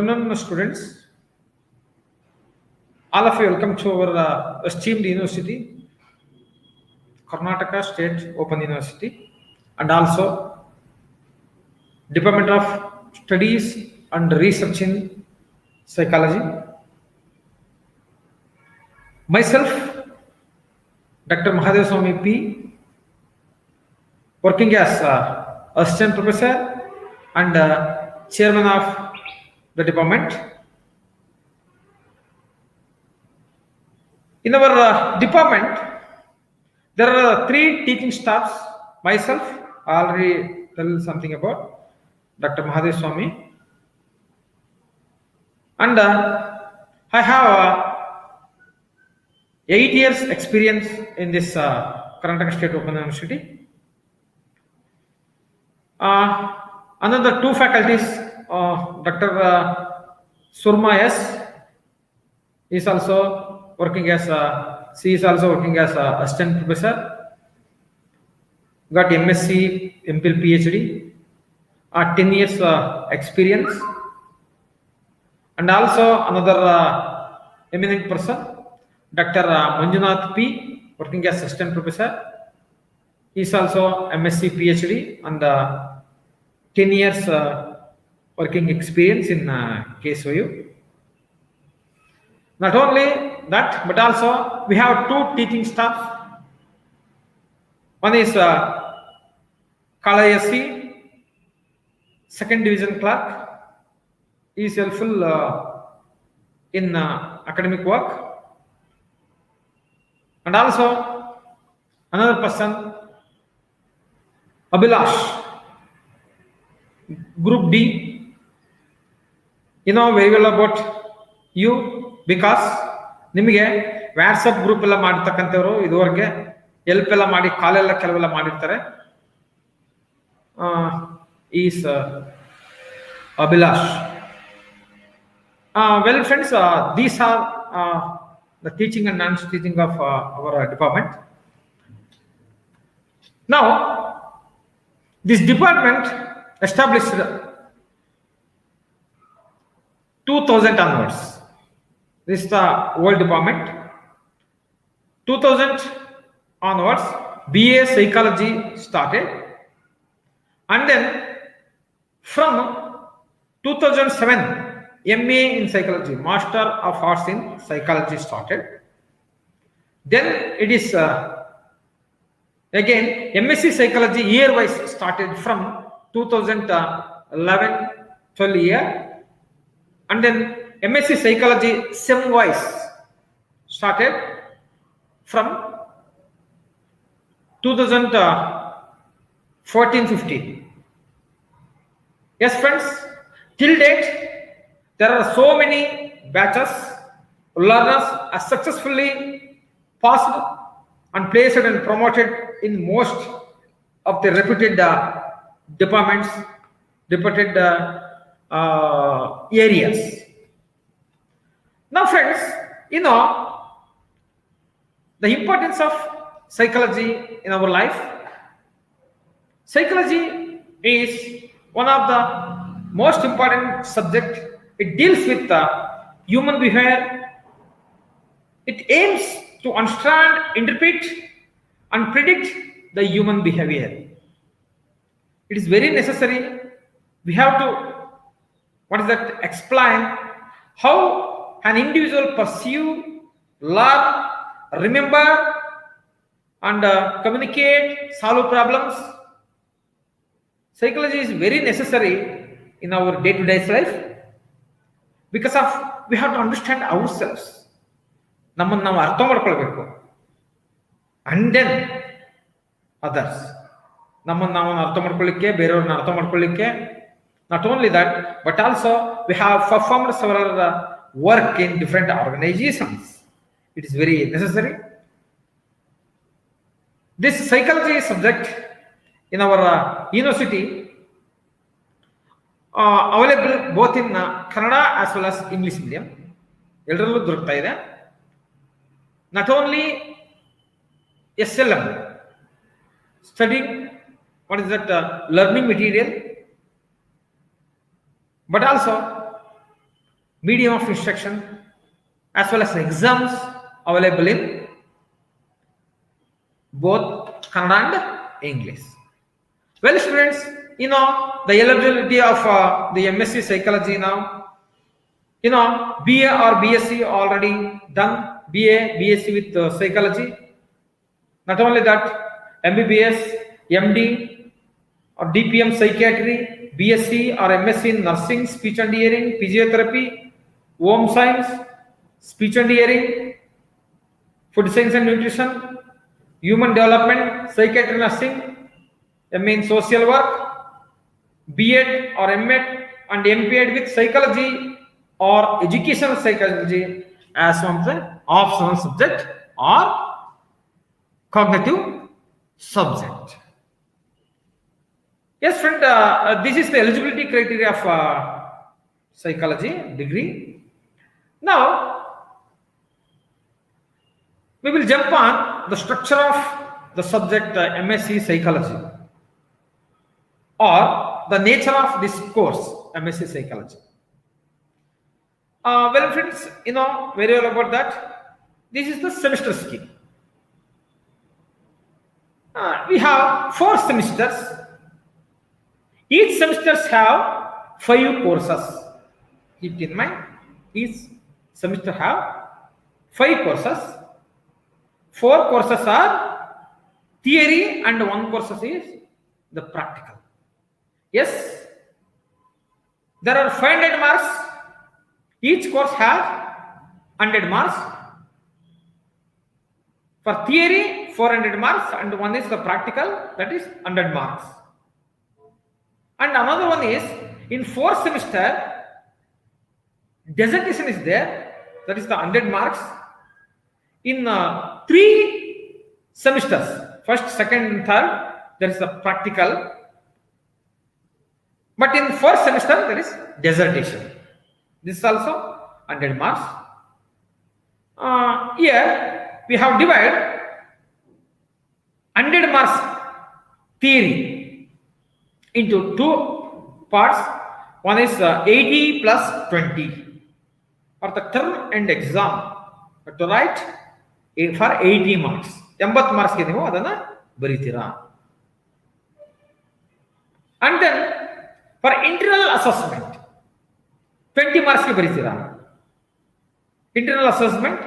Afternoon, students. All of you welcome to our esteemed university, Karnataka State Open University, and also Department of Studies and Research in Psychology. Myself, Dr. Mahadev Swami P, working as Assistant Professor and Chairman of the department. In our department, there are three teaching staffs. Myself, I already tell something about Dr. Mahadev Swami, and I have 8 years experience in this Karnataka State Open University. Another two faculties, Dr. Surma S is also working as she is also working as assistant professor. Got MSC, MPhil, PhD, 10 years experience, and also another eminent person, Dr. Manjunath P, working as assistant professor. He is also MSc PhD and 10 years working experience in KSOU. Not only that, but also we have two teaching staffs. One is Kalayasi, second division clerk. He is helpful in academic work. And also another person, Abhilash, Group D. You know very well about you because ನಿಮಗೆ WhatsApp group ಎಲ್ಲ ಮಾಡಿರ್ತಕ್ಕಂಥವ್ರು ಇದುವರೆಗೆ help ಎಲ್ಲ ಮಾಡಿ ಕಾಲೆಲ್ಲ ಕೆಲವೆಲ್ಲ ಮಾಡಿರ್ತಾರೆ. Is Abhilash. Well, friends, these are the teaching and non-teaching of our department. Now, this department established 2000 onwards. This is the old department. 2000 onwards, BA Psychology started, and then from 2007, MA in Psychology, Master of Arts in Psychology started. Then it is again MSc Psychology year-wise started from 2011-12 year, and then MSc Psychology sem-wise started from 2014-15. Yes, friends, till date there are so many batches. Learners are successfully passed and placed and promoted in most of the reputed departments, reputed areas. Now, friends, you know the importance of psychology in our life. Psychology is one of the most important subject. It deals with the human behavior. It aims to understand, interpret, and predict the human behavior. It is very necessary. We have to, explain how an individual perceive, learn, remember, and communicate, solve problems. Psychology is very necessary in our day-to-day life because of we have to understand ourselves. ನಮ್ಮನ್ನು ನಾವು ಅರ್ಥ ಮಾಡ್ಕೊಳ್ಬೇಕು, and then others. ನಮ್ಮನ್ನು ನಾವು ಅರ್ಥ ಮಾಡ್ಕೊಳ್ಳಿಕ್ಕೆ, ಬೇರೆಯವ್ರನ್ನ ಅರ್ಥ ಮಾಡ್ಕೊಳ್ಳಿಕ್ಕೆ. Not only that, but also we have performed several work in different organizations. It is very necessary. This psychology subject in our university available both in Kannada as well as English medium. ಎಲ್ಲರಲ್ಲೂ ದೊರಕ್ತಾ ಇದೆ. Not only SLM, studying learning material, but also medium of instruction, as well as exams available in both Kannada and English. Well, students, the eligibility of the MSc Psychology now, BA or BSc already done, BA, BSc with Psychology. Not only that, MBBS, MD or DPM Psychiatry, BSc or MSc in Nursing, Speech and Hearing, Physiotherapy, Home Science, Speech and Hearing, Food Science and Nutrition, Human Development, Psychiatry Nursing, MA in Social Work, B.Ed or M.Ed and M.Ped with Psychology or Educational Psychology as one of the optional subject or cognitive subject. Yes, friend, this is the eligibility criteria of psychology degree. Now, we will jump on the structure of the subject MSc Psychology or the nature of this course MSc Psychology. Well, friends, very well about that. This is the semester scheme. We have 4 semesters. Each semesters have 5 courses. Keep in mind, each semester have 5 courses. 4 courses are theory and 1 course is the practical. Yes, there are 500 marks. Each course has 100 marks. For theory, 400 marks, and 1 is the practical, that is 100 marks. And another one is in 4th semester, dissertation is there, that is the 100 marks. In 3 semesters, 1st, 2nd, and 3rd, there is the practical. But in 4th semester, there is dissertation. This is also 100 marks. Here, we have divided 100 marks theory into 2 parts. One is 80 plus 20 or the term and exam to write for 80 marks. 80 marks ಗೆ ನೀವು ಅದನ್ನ ಬರೀತೀರಾ. And then for internal assessment 20 marks ಗೆ ಬರೀತೀರಾ. Internal assessment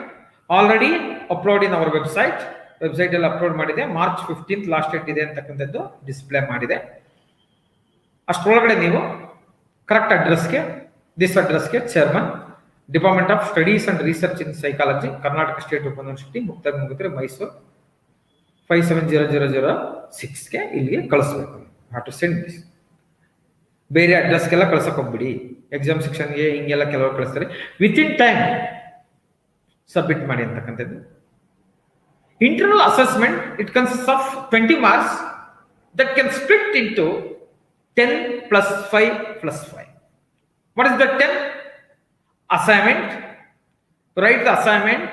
already upload in our website ಅಲ್ಲಿ upload ಮಾಡಿದೆ. March 15th last date ಇದೆ ಅಂತಕ್ಕಂಥದ್ದು display ಮಾಡಿದೆ. ಅಷ್ಟರೊಳಗಡೆ ನೀವು ಕರೆಕ್ಟ್ ಅಡ್ರೆಸ್ಗೆ, ದಿಸ್ ಅಡ್ರೆಸ್ಗೆ, chairman, department of studies and research in psychology, Karnataka state open university, ಮುಕ್ತಾಯ ಮೈಸೂರು 570006ಗೆ ಇಲ್ಲಿಗೆ ಕಳಿಸ್ಬೇಕು. Have to send this. ಬೇರೆ ಅಡ್ರೆಸ್ಗೆಲ್ಲ ಕಳ್ಸಕ್ ಹೋಗ್ಬಿಡಿ. ಎಕ್ಸಾಮ್ ಸೆಕ್ಷನ್ಗೆ ಹಿಂಗೆಲ್ಲ ಕೆಲವರು ಕಳಿಸ್ತಾರೆ. ವಿತಿನ್ ಟೈಮ್ ಸಬ್ಮಿಟ್ ಮಾಡಿ ಅಂತಕ್ಕಂಥದ್ದು. Internal assessment, it consists of 20 marks that can split into 10 plus 5 plus 5. What is the 10? Assignment. Write the assignment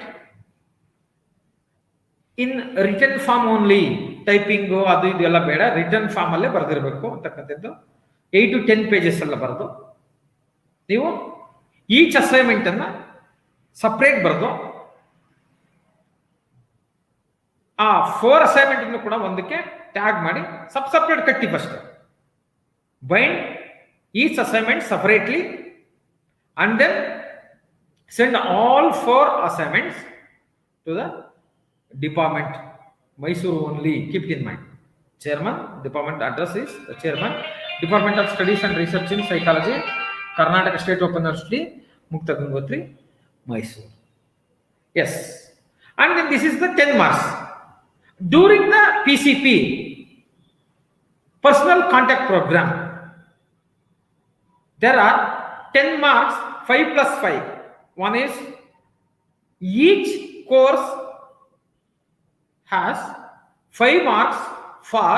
in written form only. Typing adu idu ella beda, written form alle bardirbeku antakantaddu. 8 to 10 pages alla barದು ನೀವು each assignment ಅನ್ನ separate barದು ಆ 4 assignment ಅನ್ನು ಕೂಡ ಒಂದಕ್ಕೆ tag ಮಾಡಿ separate ಕಟ್ಟಿ. First bind each assignment separately and then send all 4 assignments to the department Mysuru only. Keep in mind. Chairman, department address is the chairman, Department of Studies and Research in Psychology, Karnataka State Open University, Mukta Gangotri, Mysore. Yes. And then this is the 10 marks. During the PCP, Personal Contact Program, there are 10 marks, 5 plus 5. One is each course has 5 marks for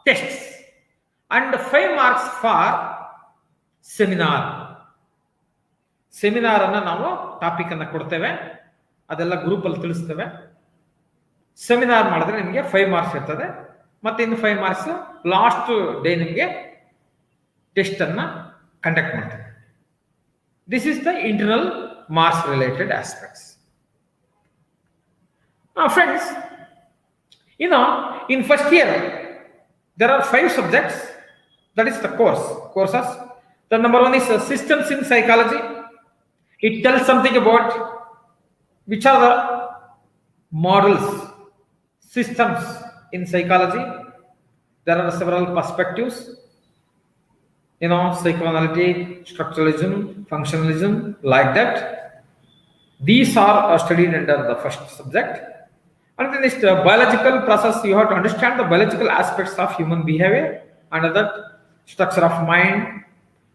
tests and 5 marks for seminar. Seminar ಅನ್ನ ನಾವು topic ಅನ್ನ ಕೊಡ್ತೇವೆ, ಅದೆಲ್ಲ group ಅಲ್ಲಿ ತಿಳಿಸ್ತೇವೆ. Seminar ಮಾಡಿದ್ರೆ ನಿಮಗೆ 5 marks ಇರ್ತದೆ. ಮತ್ತೆ ಇನ್ನು 5 ಮಾರ್ಕ್ಸ್ ಲಾಸ್ಟ್ ಡೇ ನಿಮಗೆ ಟೆಸ್ಟ್ ಅನ್ನ ಕಂಡಕ್ಟ್ ಮಾಡ್ತೇವೆ. This is the internal mass related aspects. Now friends, in first year, there are 5 subjects. That is the courses. The number 1 is systems in psychology. It tells something about which are the models, systems in psychology. There are several perspectives, psychoanalytic, structuralism, functionalism, like that. These are studied under the first subject. And then it's the biological process. You have to understand the biological aspects of human behavior, and that structure of mind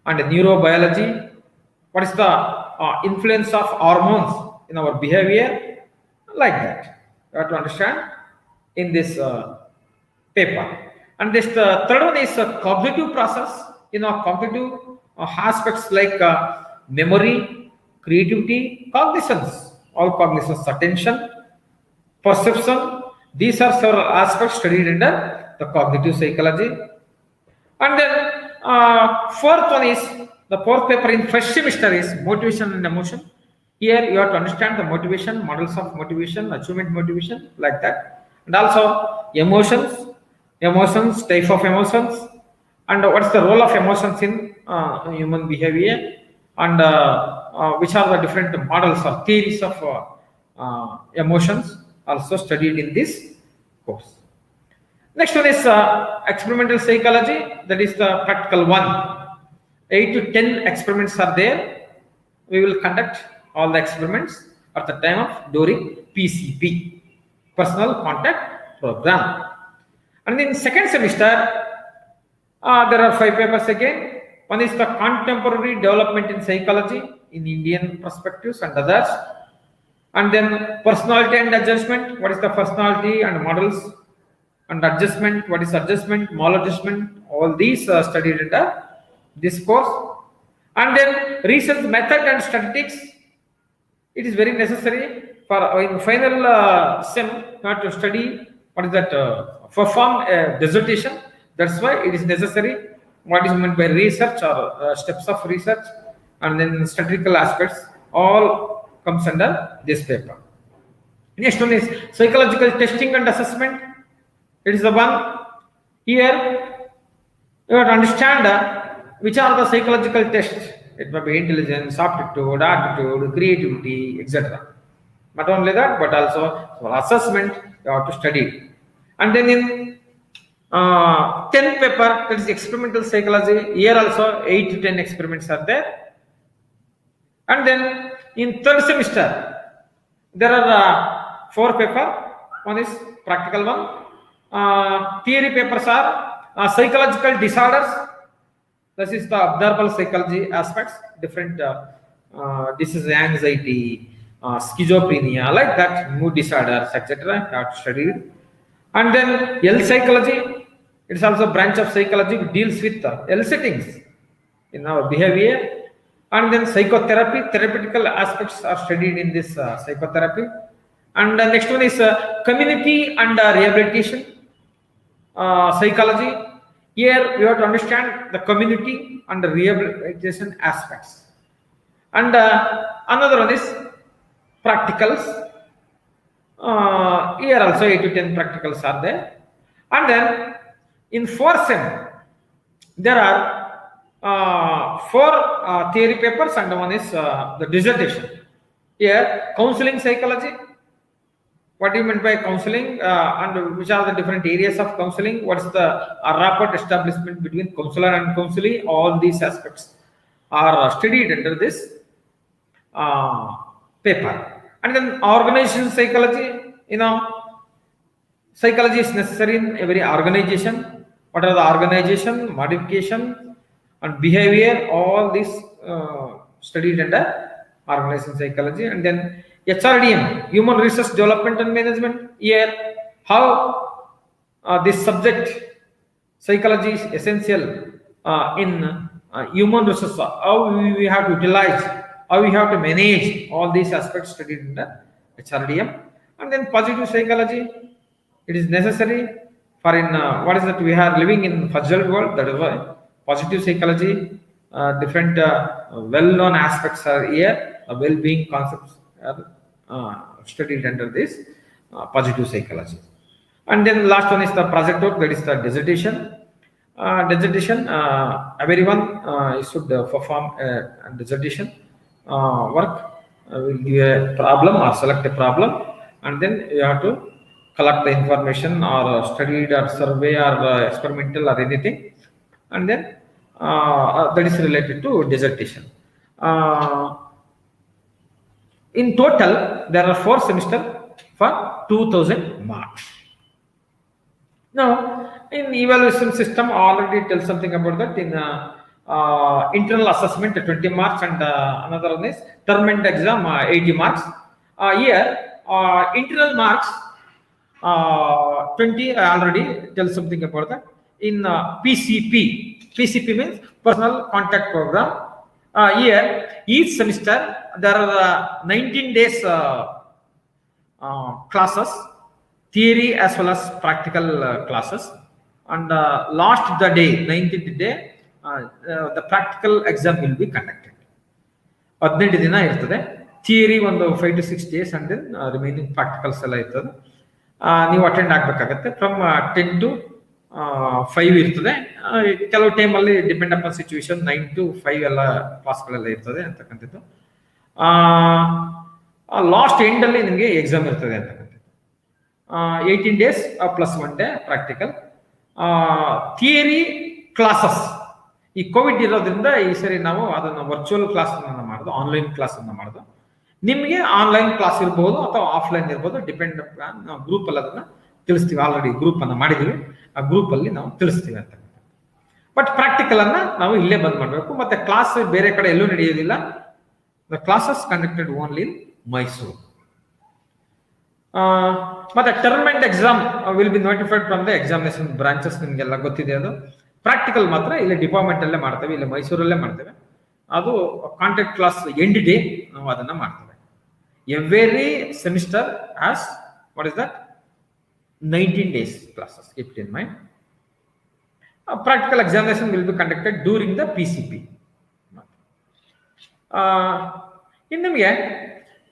and neurobiology. What is the influence of hormones in our behavior, like that. You have to understand in this paper. And this third one is a cognitive process. Cognitive aspects like memory, creativity, cognitions, all cognitions, attention, perception. These are several aspects studied under the cognitive psychology. And then the fourth paper in first semester is motivation and emotion. Here you have to understand the motivation, models of motivation, achievement motivation, like that. And also emotions, type of emotions, and what's the role of emotions in human behavior, and which are the different models or theories of emotions also studied in this course. Next one is experimental psychology. That is the practical one. 8 to 10 experiments are there. We will conduct all the experiments at the time of during PCP, personal contact program. And in second semester, there are 5 papers again. One is the contemporary development in psychology in Indian perspectives and others. And then personality and adjustment. What is the personality and models? And adjustment. What is adjustment? Maladjustment. All these are studied in this course. And then research method and statistics. It is very necessary for in final sem you have to study what is that perform a dissertation. That's why it is necessary. What is meant by research or steps of research, and then statistical aspects, all comes under this paper. Next one is psychological testing and assessment. It is the one here you have to understand which are the psychological tests. It may be intelligence, aptitude, attitude, creativity, etc. Not only that, but also for assessment you have to study. And then in 10th paper, that is experimental psychology. Here also 8 to 10 experiments are there. And then in third semester, there are 4 papers. One is practical one. Theory papers are psychological disorders. This is the observable psychology aspects, different diseases, anxiety, schizophrenia, like that, mood disorders, etc. You have to study it. And then L psychology, it is also a branch of psychology which deals with L settings in our behavior. And then psychotherapy, therapeutical aspects are studied in this psychotherapy. And the next one is community and rehabilitation psychology. Here we have to understand the community and the rehabilitation aspects. And another one is practicals. Here also 8 to 10 practicals are there. And then in 4th sem, there are 4 theory papers and one is the dissertation. Here, counseling psychology. What do you mean by counseling and which are the different areas of counseling? What is the rapport establishment between counselor and counselee? All these aspects are studied under this paper. And then organization psychology, psychology is necessary in every organization. What are the organization, modification and behavior? All these studied under organization psychology. And then HRDM, human resource development and management. Here, how this subject psychology is essential in human resource, how we have to utilize, how we have to manage all these aspects studied in the HRDM. And then positive psychology, it is necessary for in what is that we are living in fragile world. That is why positive psychology different well-known aspects are here. Well-being concepts are studied under this positive psychology. And then last one is the project work, that is the dissertation. Dissertation, everyone should perform a dissertation work. Will give a problem or select a problem, and then you have to collect the information or studied or survey or experimental or anything, and then that is related to dissertation. In total, there are 4 semesters for 2000 marks. Now, in evaluation system, I already tell something about that. In internal assessment, 20 marks, and another one is term and exam, 80 marks. Here, internal marks, 20. I already tell something about that. In PCP means personal contact program. Here, each semester there are 19 days classes, theory as well as practical classes, and last the day, 19th day, the practical exam will be conducted. 18 ದಿನ ಇರ್ತದೆ, theory ಒಂದು 5 to 6 days, and then remaining practicals ಎಲ್ಲ ಇರ್ತದೆ. ನೀವು attend ಆಗಬೇಕಾಗತ್ತೆ. From 10 to 5 ಇರ್ತದೆ. ಕೆಲವು ಟೈಮಲ್ಲಿ depend upon situation 9 to 5 ಎಲ್ಲ ಕ್ಲಾಸ್ಗಳೆಲ್ಲ ಇರ್ತದೆ ಅಂತಕ್ಕಂಥದ್ದು. ಲಾಸ್ಟ್ ಎಂಡಲ್ಲಿ ನಿಮಗೆ ಎಕ್ಸಾಮ್ ಇರ್ತದೆ ಅಂತಕ್ಕಂಥದ್ದು. 18 days plus 1 day practical. Theory classes ಈ ಕೋವಿಡ್ ಇರೋದ್ರಿಂದ ಈ ಸರಿ ನಾವು ಅದನ್ನು ವರ್ಚುವಲ್ ಕ್ಲಾಸ್ ಮಾಡೋದು, ಆನ್ಲೈನ್ ಕ್ಲಾಸ್ ಅನ್ನ ಮಾಡೋದು. ನಿಮಗೆ ಆನ್ಲೈನ್ ಕ್ಲಾಸ್ ಇರ್ಬೋದು ಅಥವಾ ಆಫ್ಲೈನ್ ಇರ್ಬೋದು, ಡಿಪೆಂಡ್ ನಾವು ಗ್ರೂಪ್ ಅಲ್ಲಿ ಅದನ್ನ ತಿಳಿಸ್ತೀವಿ. ಆಲ್ರೆಡಿ ಗ್ರೂಪ್ ಅನ್ನ ಮಾಡಿದೀವಿ, ಆ ಗ್ರೂಪ್ ಅಲ್ಲಿ ನಾವು ತಿಳಿಸ್ತೀವಿ ಅಂತ. ಬಟ್ ಪ್ರಾಕ್ಟಿಕಲ್ ಅನ್ನ ನಾವು ಇಲ್ಲೇ ಬಂದ್ ಮಾಡಬೇಕು. ಮತ್ತೆ ಕ್ಲಾಸ್ ಬೇರೆ ಕಡೆ ಎಲ್ಲೂ ನಡೆಯೋದಿಲ್ಲ. The classes conducted only in Mysuru. ಮತ್ತೆ term and exam will be notified from the examination branches. ನಿಮ್ಗೆಲ್ಲ ಗೊತ್ತಿದೆ ಅದು. ಪ್ರಾಕ್ಟಿಕಲ್ ಮಾತ್ರ ಇಲ್ಲಿ ಡಿಪಾರ್ಟ್ಮೆಂಟ್ ಅಲ್ಲೇ ಮಾಡ್ತೇವೆ, ಇಲ್ಲಿ ಮೈಸೂರಲ್ಲೇ ಮಾಡ್ತೇವೆ. ಅದು ಕಾಂಟ್ಯಾಕ್ಟ್ ಕ್ಲಾಸ್ ಎಂಡ್ ಡೇ ನಾವು ಅದನ್ನ ಮಾಡ್ತೇವೆ. Every semester has what is that 19 days classes. Keep it in mind. Practical examination will be conducted during the PCP. ಇನ್ನು ನಿಮಗೆ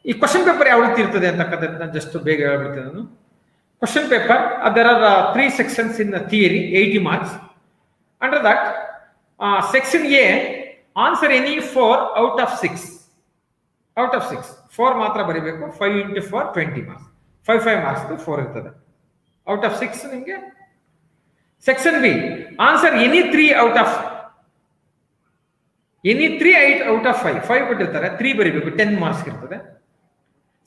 ಈ ಕ್ವಶನ್ ಪೇಪರ್ ಯಾವ ರೀತಿ ಇರ್ತದೆ ಅಂತಕ್ಕಂಥದ್ದನ್ನ ಜಸ್ಟ್ ಬೇಗ ಹೇಳ್ಬಿಡ್ತೇನೆ ನಾನು. Question paper, there are 3 sections in the theory, 80 marks. Under that, section A, answer any 4 out of 6. Out of 6, 4 ಮಾತ್ರ ಬರೀಬೇಕು. 5 into 4, 20 marks. 5 marks 4 ಇರ್ತದೆ. Out of 6 ನಿಮಗೆ. Section B, answer any 3 out of 5. 5 ಬಿಟ್ಟಿರ್ತಾರೆ, 3 ಬರೀಬೇಕು, 10 marks ಇರ್ತದೆ.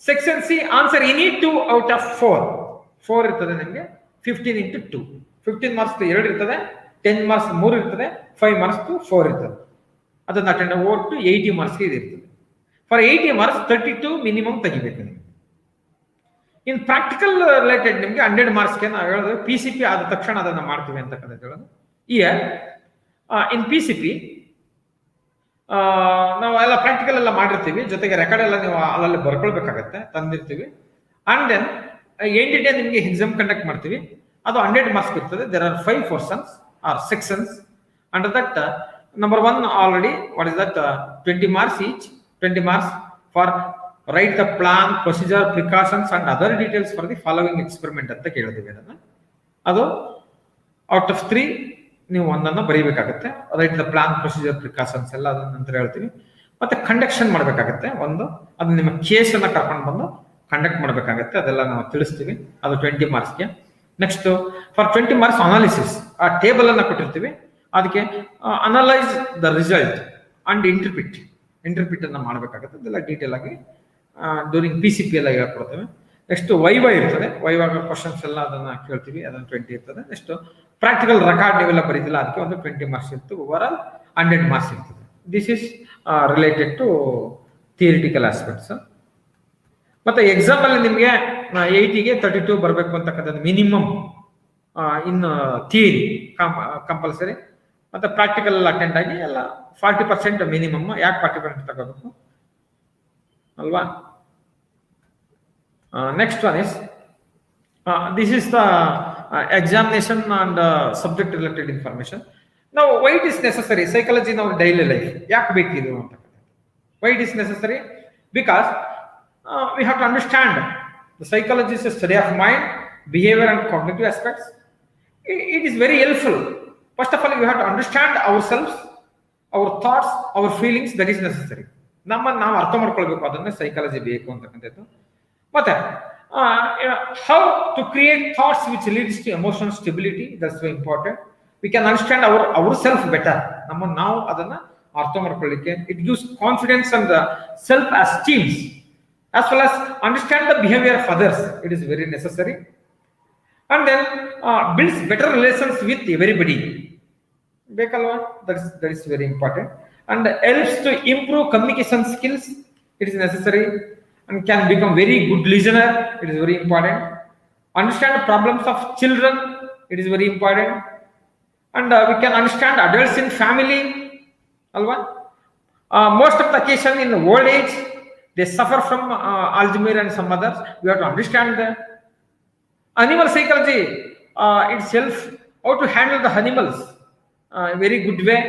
Section C, answer any 2 out of 4. 4 ಇರ್ತದೆ ನಿಮಗೆ. 15 into 2, 15 marks 2 ಇರ್ತದೆ. 10 marks 3 ಇರ್ತದೆ. 5 marks 4 ಇರ್ತದೆ. ಅದನ್ನ ಅಟೆಂಡ್ ಒಟ್ಟು 80 marks ಇದು ಇರ್ತದೆ. ಫಾರ್ 80 marks 32 ಮಿನಿಮಮ್ ತೆಗಿಬೇಕು ನೀವು. ಇನ್ ಪ್ರಾಕ್ಟಿಕಲ್ ರಿಲೇಟೆಡ್ ನಿಮಗೆ 100 ಮಾರ್ಕ್ಸ್ಗೆ ನಾವು ಹೇಳೋದು PCP ಆದ ತಕ್ಷಣ ಅದನ್ನ ಮಾಡ್ತೀವಿ ಅಂತಕ್ಕಂಥ ಹೇಳೋದು. ಇನ್ PCP ನಾವು ಎಲ್ಲ ಪ್ರಾಕ್ಟಿಕಲ್ ಎಲ್ಲ ಮಾಡಿರ್ತೀವಿ, ಜೊತೆಗೆ ರೆಕಾರ್ಡ್ ಎಲ್ಲ ನೀವು ಅಲ್ಲಲ್ಲಿ ಬರ್ಕೊಳ್ಬೇಕಾಗತ್ತೆ, ತಂದಿರ್ತೀವಿ. ಅಂಡ್ ದೆನ್ ಎಂಡ್ ಡೇ ನಿಮಗೆ ಎಕ್ಸಾಮ್ ಕಂಡಕ್ಟ್ ಮಾಡ್ತೀವಿ. ಅದು 100 ಮಾರ್ಕ್ಸ್ ಇರ್ತದೆ. There are 5 portions or sections. Under that, number 1 already, what is that, 20 marks each. 20 marks for write the plan, procedure, precautions and other details for the following experiment ಅಂತ ಕೇಳಿದ್ದೀವಿ. ಅದನ್ನ ಅದು out of 3 ನೀವು ಒಂದನ್ನ ಬರೀಬೇಕಾಗತ್ತೆ. Write the plan, procedure, precautions ಎಲ್ಲ ಅದನ್ನ ನಂತರ ಹೇಳ್ತೀವಿ. ಮತ್ತೆ ಕಂಡಕ್ಷನ್ ಮಾಡಬೇಕಾಗತ್ತೆ ಒಂದು, ಅದನ್ನ ನಿಮ್ಮ ಕೇಸ್ ಅನ್ನ ಕರ್ಕೊಂಡು ಬಂದು ಕಂಡಕ್ಟ್ ಮಾಡಬೇಕಾಗತ್ತೆ. ಅದೆಲ್ಲ ನಾವು ತಿಳಿಸ್ತೀವಿ. ಅದು 20 ಮಾರ್ಕ್ಸ್ಗೆ. ನೆಕ್ಸ್ಟ್ ಫಾರ್ 20 ಮಾರ್ಕ್ಸ್ ಅನಾಲಿಸಿಸ್, ಆ ಟೇಬಲ್ ಅನ್ನ ಕೊಟ್ಟಿರ್ತೀವಿ, ಅದಕ್ಕೆ analyse the result and interpret ಅನ್ನ ಮಾಡಬೇಕಾಗುತ್ತೆ. ಅದೆಲ್ಲ ಡೀಟೇಲ್ ಆಗಿ ಡ್ಯೂರಿಂಗ್ PCP ಎಲ್ಲ ಹೇಳ್ಕೊಡ್ತೇವೆ. ನೆಕ್ಸ್ಟ್ ವೈವಾ ಇರ್ತದೆ. ವೈವಾಗ ಕ್ವಶನ್ಸ್ ಎಲ್ಲ ಅದನ್ನ ಕೇಳ್ತೀವಿ, ಅದನ್ನ 20 ಇರ್ತದೆ. ನೆಕ್ಸ್ಟ್ ಪ್ರಾಕ್ಟಿಕಲ್ ರೆಕಾರ್ಡ್ ನೀವೆಲ್ಲ ಬರೀತಿಲ್ಲ, ಅದಕ್ಕೆ ಒಂದು 20 ಮಾರ್ಕ್ಸ್ ಇರ್ತದೆ. ಓವರ್ ಆಲ್ 100 ಮಾರ್ಕ್ಸ್ ಇರ್ತದೆ. This is related to theoretical aspects. ಮತ್ತೆ ಎಕ್ಸಾಮ್ ಅಲ್ಲಿ ನಿಮಗೆ 80ಗೆ 32 ಬರಬೇಕು ಅಂತಕ್ಕಂಥದ್ದು ಮಿನಿಮಮ್ ಇನ್ ಥಿಯರಿ ಕಂಪಲ್ಸರಿ. ಮತ್ತೆ ಪ್ರಾಕ್ಟಿಕಲ್ ಅಟೆಂಡ್ ಆಗಿ ಎಲ್ಲ 40% ಮಿನಿಮಮ್. ಯಾಕೆ 40% ತಗೋಬೇಕು ಅಲ್ವಾ? Next one is this is the examination and subject related information. ನಾವು why it is necessary psychology in our daily life, ಯಾಕೆ ಬೇಕಿದು ಅಂತ. Why it is necessary? Because we have to understand the psychology is A study of mind, behaviour and cognitive aspects. It is very helpful. First of all, we have to understand ourselves, our thoughts, our feelings. That is necessary. ನಮ್ಮನ್ನು ನಾವು ಅರ್ಥ ಮಾಡ್ಕೊಳ್ಬೇಕು, ಅದನ್ನೇ psychology ಬೇಕು ಅಂತಕ್ಕಂಥದ್ದು. ಮತ್ತೆ how to create thoughts which leads to emotional stability. That's very important. We can understand ourselves better. ನಮ್ಮನ್ನು ನಾವು ಅದನ್ನ ಅರ್ಥ ಮಾಡ್ಕೊಳ್ಳಿಕ್ಕೆ it gives confidence and self esteem, as well as understand the behavior of others. It is very necessary. And then builds better relations with everybody. Bekalwa, that is very important. And helps to improve communication skills. It is necessary. And can become very good listener. It is very important. Understand the problems of children. It is very important. And we can understand adults in family. Alva. Most of the occasion in old age, they suffer from Alzheimer's and some others. We have to understand the animal psychology itself, how to handle the animals very good way.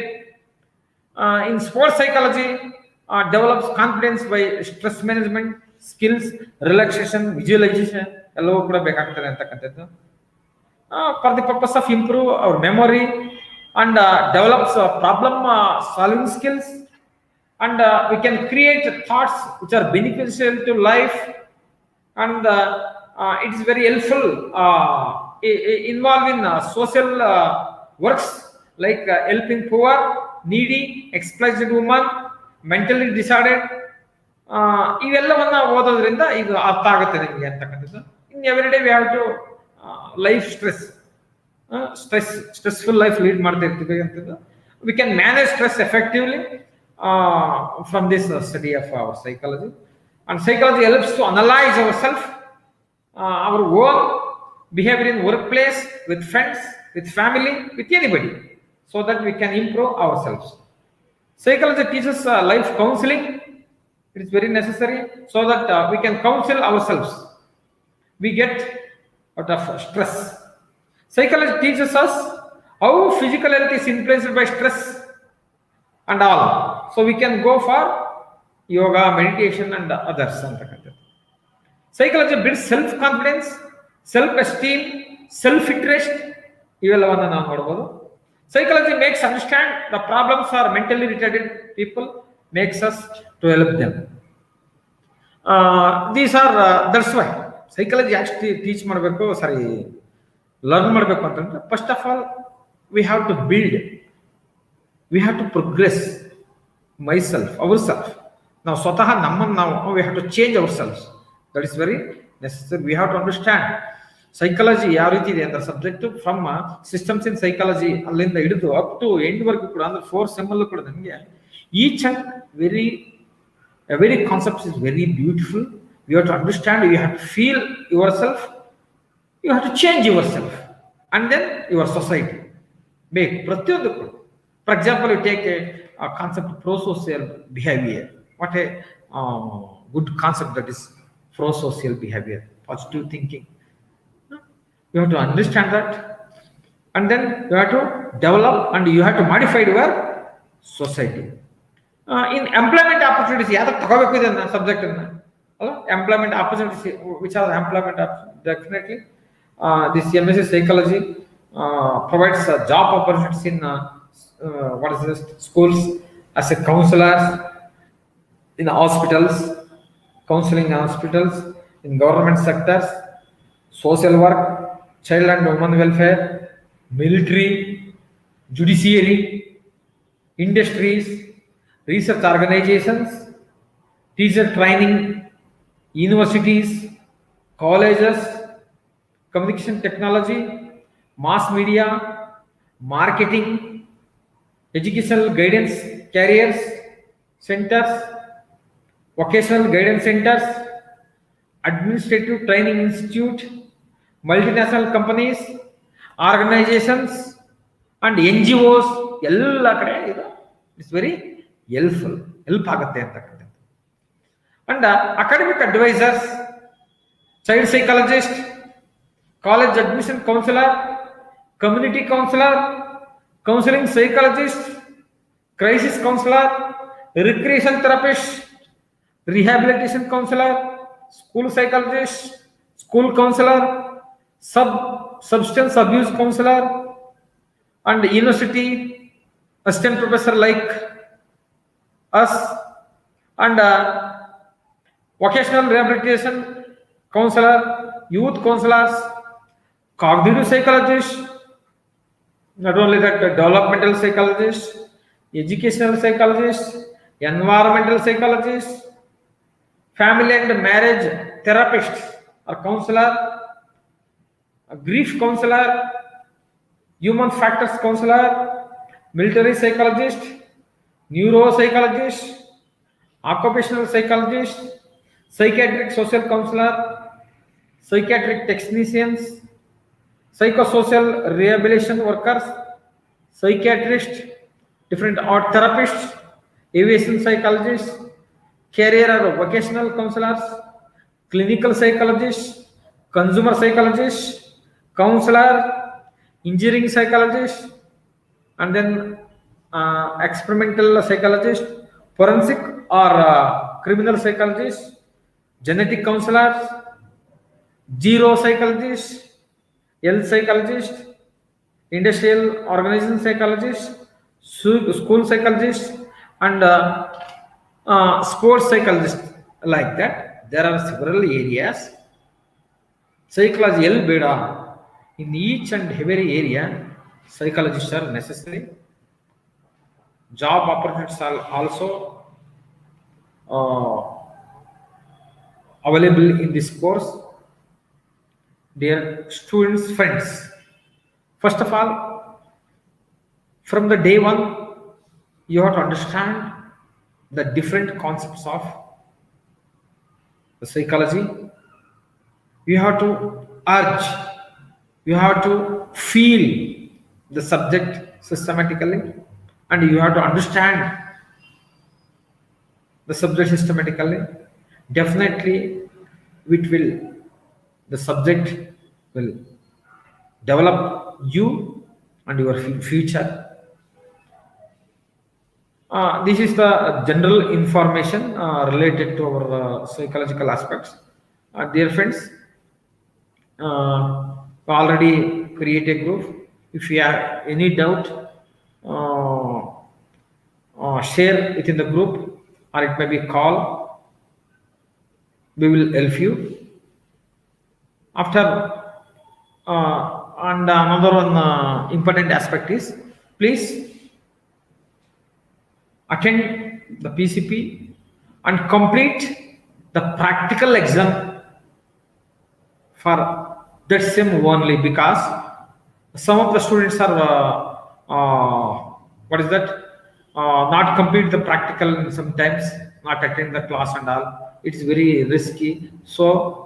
In sports psychology, develops confidence by stress management skills, relaxation, visualization, ಎಲ್ಲವೂ ಕೂಡ ಬೇಕಾಗ್ತದೆ ಅಂತಕ್ಕಂಥದ್ದು. For the purpose of improve our memory and develops problem solving skills, and we can create thoughts which are beneficial to life, and it is very helpful involved in social works like helping poor, needy, exploited women, mentally disordered. ಇವೆಲ್ಲವನ್ನ ಓದೋದ್ರಿಂದ ಇದು ಅರ್ಥ ಆಗುತ್ತೆ ನಿಮಗೆ ಅಂತಕ್ಕಂಥದ್ದು. In every day we have to life stressful life lead ಮಾಡ್ತಾ ಇರ್ತೀವಿ ಅಂತದ್ದು. We can manage stress effectively from this study of our psychology. And psychology helps to analyze ourselves, our own behavior in workplace, with friends, with family, with anybody, so that we can improve ourselves. Psychology teaches life counseling. It is very necessary so that we can counsel ourselves. We get out of stress. Psychology teaches us how physical health is influenced by stress and all. So we can go for yoga, meditation and others. Psychology builds self-confidence, self-esteem, self-interest. ಇವೆಲ್ಲವನ್ನು ನಾವು ನೋಡಬಹುದು. Psychology makes understand the problems are mentally retarded people, makes us to help them. These are that's why psychology actually teach ಮಾಡಬೇಕು, learn ಮಾಡಬೇಕು ಅಂತಂದ್ರೆ first of all we have to build, we have to progress ourselves. ನಾವು ಸ್ವತಃ ನಮ್ಮನ್ನು ನಾವು we have to change ourselves. That is very necessary. We have to understand psychology ಯಾವ ರೀತಿ ಇದೆ ಅಂತ subject from systems in psychology ಅಲ್ಲಿಂದ ಹಿಡಿದು ಅಪ್ ಟು ಎಂಡ್ ವರ್ಗೂ ಕೂಡ, ಅಂದ್ರೆ 4th ಸೆಮ್ ಅಲ್ಲೂ ಕೂಡ ನಮಗೆ each and very concept is very beautiful. You have to understand, you have to feel yourself, you have to change yourself and then your society ಬೇಕು ಪ್ರತಿಯೊಂದು ಕೂಡ. For example, you take a concept prosocial behaviour. What a good concept that is prosocial behaviour, positive thinking. You have to understand that, and then you have to develop and you have to modify your society. In employment opportunities, yadak ತಗೋಬೇಕು ಇದನ್ನ subject ಅನ್ನ ಅಲ್ಲ, employment opportunities, which are employment opportunities, definitely this MSc psychology provides job opportunities in what is this, schools, as a counselors, in hospitals, counseling hospitals, in government sectors, social work, child and women welfare, military, judiciary, industries, research organizations, teacher training, universities, colleges, communication technology, mass media, marketing, educational guidance careers centers, vocational guidance centers, administrative training institute, multinational companies, organizations and NGOs, ಎಲ್ಲ ಕಡೆ ಇದು it's very help ಆಗುತ್ತೆ ಅಂತಕ್ಕಂಥದ್ದು. And academic advisers, child psychologist, college admission counsellor, community counsellor, counseling psychologist, crisis counselor, recreation therapist, rehabilitation counselor, school psychologist, school counselor, substance abuse counselor, and university assistant professor like us, and vocational rehabilitation counselor, youth counselors, cognitive psychologist, not only that, developmental psychologist, educational psychologist, environmental psychologist, family and marriage therapist or counselor, a grief counselor, human factors counselor, military psychologist, neuropsychologist, occupational psychologist, psychiatric social counselor, psychiatric technicians, psychosocial rehabilitation workers, psychiatrists, different art therapists, aviation psychologists, career or vocational counselors, clinical psychologists, consumer psychologists, counselor, engineering psychologist, and then experimental psychologist, forensic or criminal psychologist, genetic counselors, zero psychologist, L psychologist, industrial organization psychologist, school psychologist, and sports psychologist. Like that, there are several areas. Psychology L beta. In each and every area, psychologists are necessary. Job opportunities are also available in this course. Dear students, friends, first of all, from the day one, you have to understand the different concepts of the psychology. You have to urge, you have to feel the subject systematically, and you have to understand the subject systematically. Definitely, the subject will develop you and your future. This is the general information related to our psychological aspects. Dear friends, already create a group. If you have any doubt, share it in the group, or it may be call. We will help you. After and another one important aspect is, please attend the PCP and complete the practical exam for that SEM only, because some of the students are not complete the practical, sometimes not attend the class and all. It is very risky. So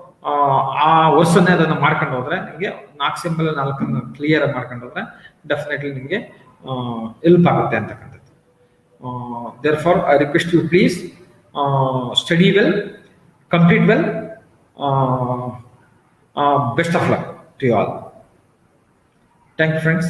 ಆ ವರ್ಷನೇ ಅದನ್ನು ಮಾಡ್ಕೊಂಡು ಹೋದ್ರೆ ನಿಮಗೆ 4 symbol 4 clear ಮಾಡ್ಕೊಂಡು ಹೋದ್ರೆ definitely ನಿಮಗೆ help ಆಗುತ್ತೆ ಅಂತಕ್ಕಂಥದ್ದು. Therefore, I request you, please study well, complete well. Best of luck to you all. Thank you, friends.